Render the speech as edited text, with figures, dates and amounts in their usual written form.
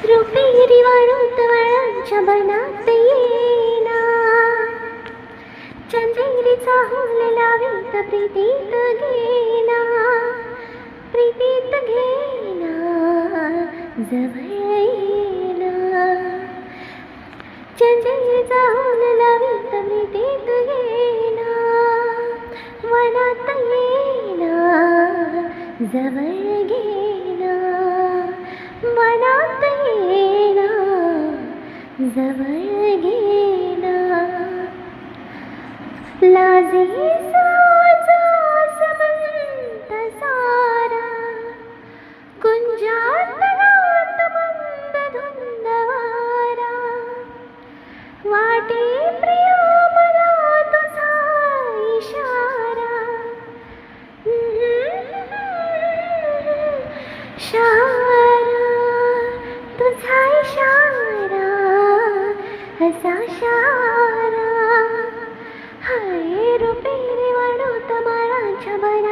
रुपेरी वाळूत वळांच्या बनात येना, चंदेरीचा हुल लावीत प्रीतीत घेना, प्रीतीत घेना, जवळ येना. चंदेरीचा हुल लावीत प्रीतीत घेना, वनात येना, जवळ घेना, वनात येना, जवळ घेना. लाजे साजा समंत सारा, कुंजात नात मंद धुंद वारा, वाटे प्रिया मला तुझा इशारा, शारा तुझा इशारा, असा शारा. हाय रुपेरी वाळूत माळांच्या बनात